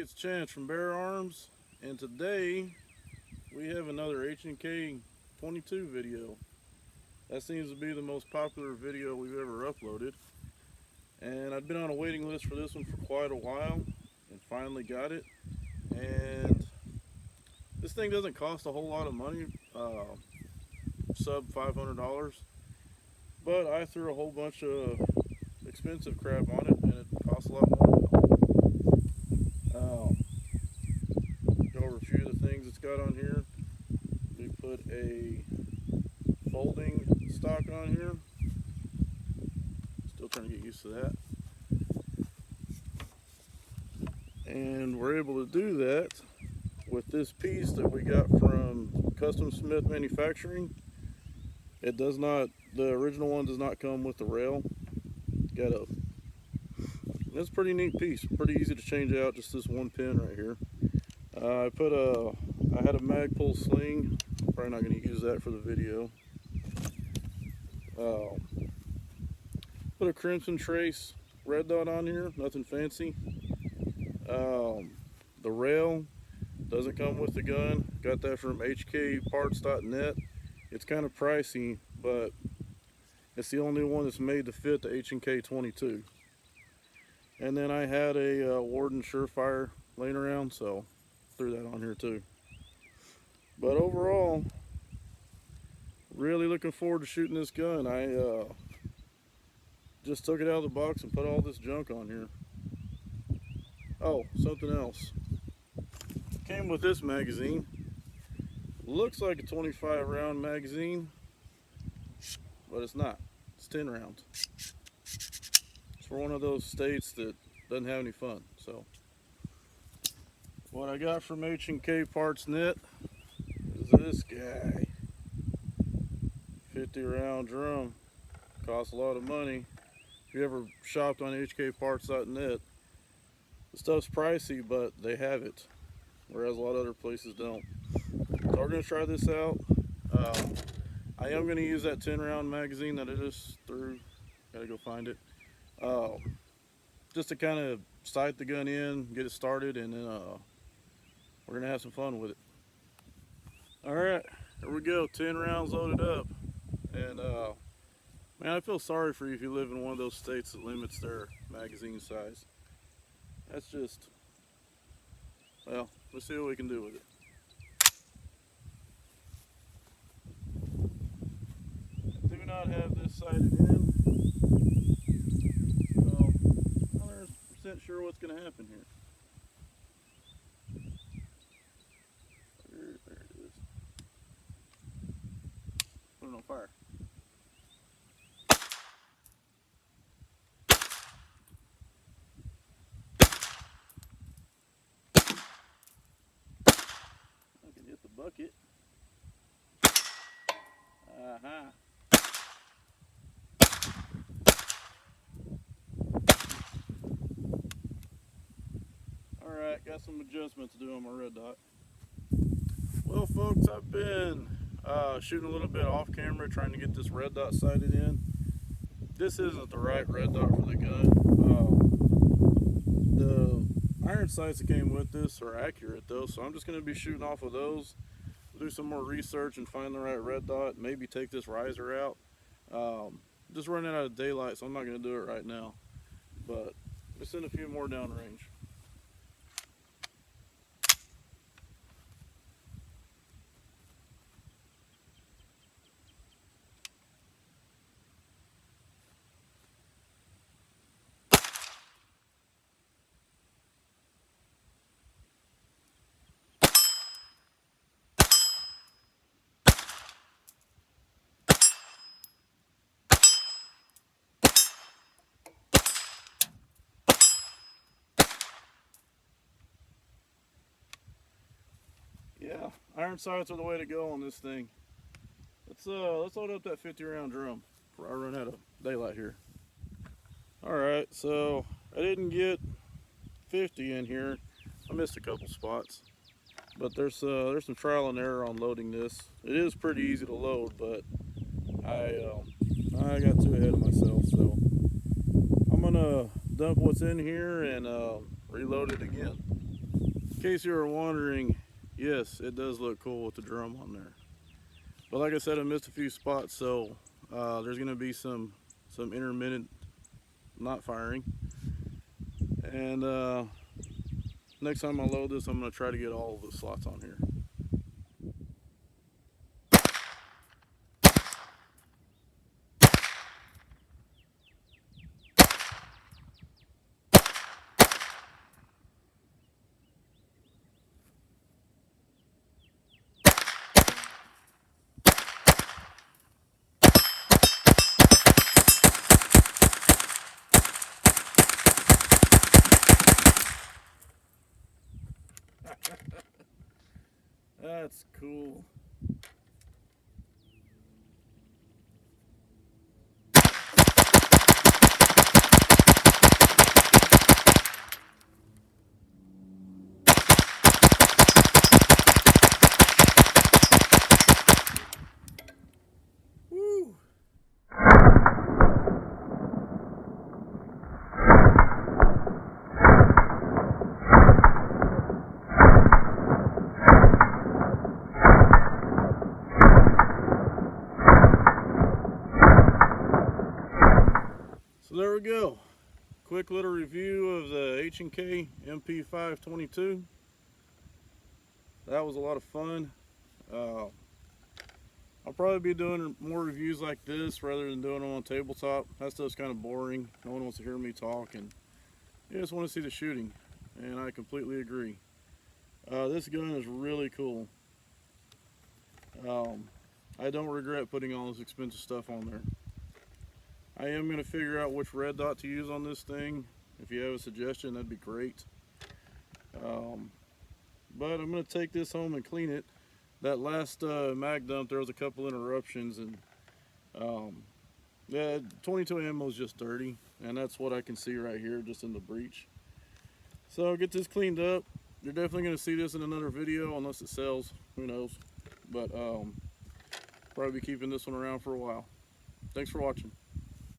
it's Chance from Bear Arms, and today we have another H&K 22 video. That seems to be the most popular video we've ever uploaded, and I've been on a waiting list for this one for quite a while and finally got it. And this thing doesn't cost a whole lot of money, sub $500, but I threw a whole bunch of expensive crap on it and it costs a lot more now. Go over a few of the things it's got on here. We put a folding stock on here. Still trying to get used to that. And we're able to do that with this piece that we got from Custom Smith Manufacturing. It does not, the original one does not come with the rail. It's a pretty neat piece, pretty easy to change out, just this one pin right here. I had a mag pull sling, probably not going to use that for the video. Put a crimson trace red dot on here, nothing fancy. The rail doesn't come with the gun, got that from hkparts.net. It's kind of pricey, but it's the only one that's made to fit the H&K 22. And then I had a Warden Surefire laying around, so threw that on here too. But overall, really looking forward to shooting this gun. I just took it out of the box and put all this junk on here. Oh, something else. Came with this magazine. Looks like a 25 round magazine, but it's not. It's 10 rounds. It's for one of those states that doesn't have any fun. So what I got from H&K Parts.net is this guy. 50 round drum. Costs a lot of money. If you ever shopped on hkparts.net, the stuff's pricey, but they have it, whereas a lot of other places don't. So we're going to try this out. I am going to use that 10 round magazine that I just threw. Gotta go find it. Just to kind of sight the gun in, get it started, and then we're going to have some fun with it. Alright, here we go. 10 rounds loaded up. And man, I feel sorry for you if you live in one of those states that limits their magazine size. That's just, well, let's see what we can do with it. I do not have this sighted in, so I'm not 100% sure what's going to happen here. There it is. Put it on fire. I can hit the bucket. Alright, got some adjustments to do on my red dot. Well folks, I've been shooting a little bit off camera trying to get this red dot sighted in. This isn't the right red dot for the gun. The iron sights that came with this are accurate though, so I'm just going to be shooting off of those. Do some more research and find the right red dot, maybe take this riser out. Just running out of daylight, so I'm not going to do it right now, but we'll send a few more downrange. Yeah, iron sights are the way to go on this thing. Let's load up that 50 round drum before I run out of daylight here. Alright, so I didn't get 50 in here. I missed a couple spots. But there's some trial and error on loading this. It is pretty easy to load, but I got too ahead of myself, so I'm gonna dump what's in here and reload it again. In case you were wondering, yes, it does look cool with the drum on there. But like I said, I missed a few spots, so there's going to be some intermittent not firing. And next time I load this, I'm going to try to get all of the slots on here. That's cool. Woo! So there we go. Quick little review of the H&K MP5 22. That was a lot of fun. I'll probably be doing more reviews like this rather than doing them on tabletop. That stuff's kind of boring. No one wants to hear me talk, and you just want to see the shooting. And I completely agree. This gun is really cool. I don't regret putting all this expensive stuff on there. I am going to figure out which red dot to use on this thing. If you have a suggestion, that'd be great. But I'm going to take this home and clean it. That last mag dump, there was a couple interruptions, and yeah, 22 ammo is just dirty, and that's what I can see right here, just in the breech. So I'll get this cleaned up. You're definitely going to see this in another video, unless it sells. Who knows? But probably be keeping this one around for a while. Thanks for watching.